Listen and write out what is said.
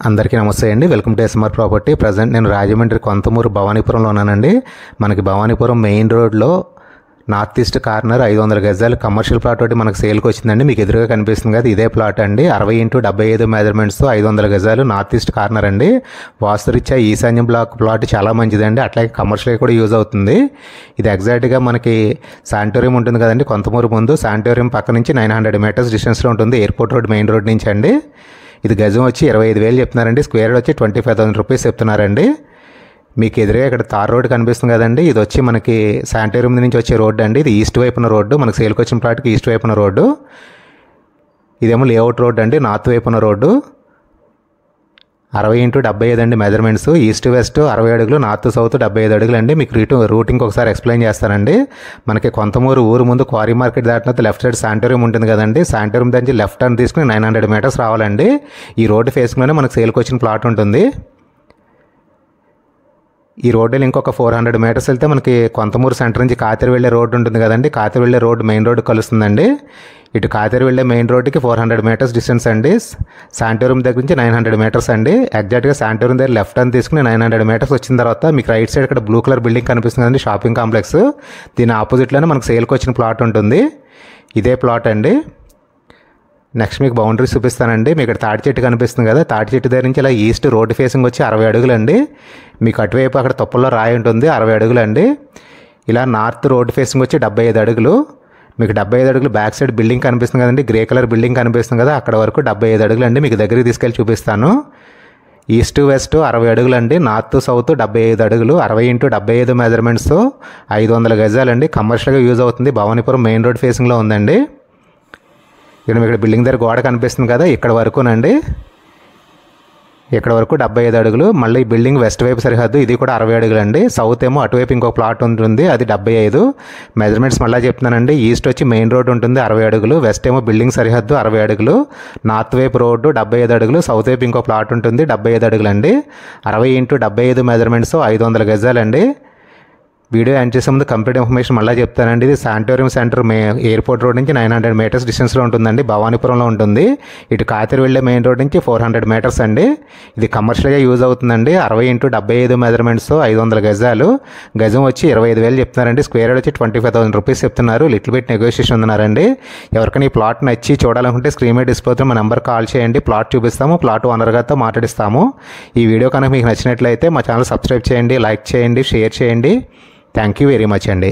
అందరికీ నమస్తే అండి. Welcome to SMR property. Present నేను రాజమండ్రి కొంతమూరు భవానీపురంలో ఉన్నానండి. మనకి భవానీపురం మెయిన్ రోడ్లో నార్త్ ఈస్ట్ కార్నర్ 500 గజాలు కమర్షియల్ ప్లాట్ ఒకటి మనకు సేల్కి వచ్చిందండి. మీకు ఎదురుగా కనిపిస్తుంది కదా, ఇదే ప్లాట్ అండి. 60x75 మెజర్మెంట్స్ 500 గజాలు నార్త్ ఈస్ట్ కార్నర్ అండి. వాస్తురీత్యా ఈశాన్యం బ్లాక్ ప్లాట్ చాలా మంచిదండి. అట్లాగే కమర్షియల్ కూడా యూజ్ అవుతుంది. ఇది ఎగ్జాక్ట్గా మనకి శానిటోరియం ఉంటుంది కదండి, కొంతమూరు ముందు శానిటోరియం పక్క నుంచి 900 మీటర్స్ డిస్టెన్స్లో ఉంటుంది, ఎయిర్పోర్ట్ రోడ్ మెయిన్ రోడ్ నుంచి అండి. ఇది గజం వచ్చి 25,000 చెప్తున్నారండి. స్క్వేర్ వచ్చి 25,000 రూపీస్ చెప్తున్నారండి. మీకు ఎదురుగా ఇక్కడ తార్ రోడ్ కనిపిస్తుంది కదండి, ఇది వచ్చి మనకి శానిటోరియం నుంచి వచ్చే రోడ్డు అండి. ఇది ఈస్ట్ వైపున రోడ్డు, మనకు సేల్కి వచ్చిన ప్లాట్కి ఈస్ట్ వైపున రోడ్డు. ఇదేమో లేఅవుట్ రోడ్ అండి, నార్త్ వైపున రోడ్డు. 60x75 అండి మెజర్మెంట్స్. ఈస్ట్ వెస్ట్ 60 అడుగులు, నార్త్ సౌత్ 75 అడుగులు అండి. మీకు రూటింగ్ ఒకసారి ఎక్స్ప్లెయిన్ చేస్తానండి. మనకి కొంతమూరు ఊరు ముందు క్వారీ మార్కెట్ దాటిన లెఫ్ట్ సైడ్ శానిటోరియం ఉంటుంది కదండి, శానిటోరియం నుంచి లెఫ్ట్ టర్న్ తీసుకుని 900 మీటర్స్ రావాలండి. ఈ రోడ్డు ఫేస్లోనే మనకు సేల్కి వచ్చిన ప్లాట్ ఉంటుంది. ఈ రోడ్డులో ఇంకొక 400 మీటర్స్ వెళ్తే మనకి కొంతమూరు సెంటర్ నుంచి కాతేరు వెళ్ళే రోడ్డు ఉంటుంది కదండి, కాతేరు వెళ్ళే రోడ్డు మెయిన్ రోడ్డు కలుస్తుందండి. ఇటు కాతేరు వెళ్ళే మెయిన్ రోడ్డుకి 400 మీటర్స్ డిస్టెన్స్ అండి. శానిటోరియం దగ్గర నుంచి 900 మీటర్స్ అండి. ఎగ్జాక్ట్గా శానిటోరియం దగ్గర లెఫ్ట్ టర్న్ తీసుకుని 900 మీటర్స్ వచ్చిన తర్వాత మీకు రైట్ సైడ్ ఇక్కడ బ్లూ కలర్ బిల్డింగ్ కనిపిస్తుంది కదండి, షాపింగ్ కాంప్లెక్స్. దీని ఆపోజిట్లోనే మనకు సేల్కి వచ్చిన ప్లాట్ ఉంటుంది. ఇదే ప్లాట్ అండి. నెక్స్ట్ మీకు బౌండరీస్ చూపిస్తానండి. మీకు ఇక్కడ తాటి చెట్టు కనిపిస్తుంది కదా, తాటి చెట్టు దగ్గర నుంచి ఇలా ఈస్ట్ రోడ్డు ఫేసింగ్ వచ్చి 60 అడుగులు అండి. మీకు అటువైపు అక్కడ తొప్పల్లో రాయి ఉంటుంది, 60 అడుగులు అండి. ఇలా నార్త్ రోడ్డు ఫేసింగ్ వచ్చి 75 అడుగులు. మీకు 75 అడుగులు బ్యాక్ సైడ్ బిల్డింగ్ కనిపిస్తుంది కదండి, గ్రే కలర్ బిల్డింగ్ కనిపిస్తుంది కదా, అక్కడ వరకు 75 అడుగులు అండి. మీకు దగ్గరికి తీసుకెళ్ళి చూపిస్తాను. ఈస్ట్ వెస్ట్ 60 అడుగులు అండి, నార్త్ సౌత్ 75 అడుగులు. 60x75 మెజర్మెంట్స్ 500 గజాలు అండి. కమర్షియల్గా యూజ్ అవుతుంది. భవానీపురం మెయిన్ రోడ్ ఫేసింగ్లో ఉందండి. ఇక్కడ బిల్డింగ్ దగ్గర గోడ కనిపిస్తుంది కదా, ఇక్కడ వరకునండి. ఇక్కడ వరకు 75 అడుగులు. మళ్ళీ బిల్డింగ్ వెస్ట్ వైపు సరిహద్దు, ఇది కూడా 60 అడుగులు అండి. సౌత్ ఏమో అటువైపు ఇంకో ప్లాట్ ఉంటుంది, అది 75 మెజర్మెంట్స్. మళ్ళీ చెప్తున్నానండి, ఈస్ట్ వచ్చి మెయిన్ రోడ్ ఉంటుంది 60 అడుగులు, వెస్ట్ ఏమో బిల్డింగ్ సరిహద్దు 60 అడుగులు, నార్త్ వైపు రోడ్డు 75 అడుగులు, సౌత్ వైపు ఇంకో ప్లాట్ ఉంటుంది 75 అడుగులు అండి. 60x75 measurements 500 గజాలండి. వీడియో ఎండ్ చేసే ముందు కంప్లీట్ ఇన్ఫర్మేషన్ మళ్ళీ చెప్తానండి. ఇది శానిటోరియం సెంటర్ ఎయిర్పోర్ట్ రోడ్ నుంచి 900 మీటర్స్ డిస్టెన్స్లో ఉంటుందండి, భవానీపురంలో ఉంటుంది. ఇటు కాతేరు వెళ్ళే మెయిన్ రోడ్ నుంచి 400 మీటర్స్ అండి. ఇది కమర్షియల్గా యూజ్ అవుతుందండి. 60x75 మెజర్మెంట్స్ 500 గజాలు. గజం వచ్చి 25,000 చెప్తున్నారండి. స్క్వేర్ వచ్చి 25,000 రూపీస్ చెప్తున్నారు. లిటిల్ బిట్ నెగోషియేషన్ ఉన్నారండి. ఎవరికైనా ఈ ప్లాట్ నచ్చి చూడాలనుకుంటే స్క్రీన్ మీద డిస్ప్లే అవుతున్న మా నెంబర్ కాల్ చేయండి. ప్లాట్ చూపిస్తాము, ప్లాట్ ఓనర్ గారితో మాట్లాడిస్తాము. ఈ వీడియో కనుక మీకు నచ్చినట్లయితే మా ఛానల్ సబ్స్క్రైబ్ చేయండి, లైక్ చేయండి, షేర్ చేయండి. థ్యాంక్ యూ వెరీ మచ్ అండి.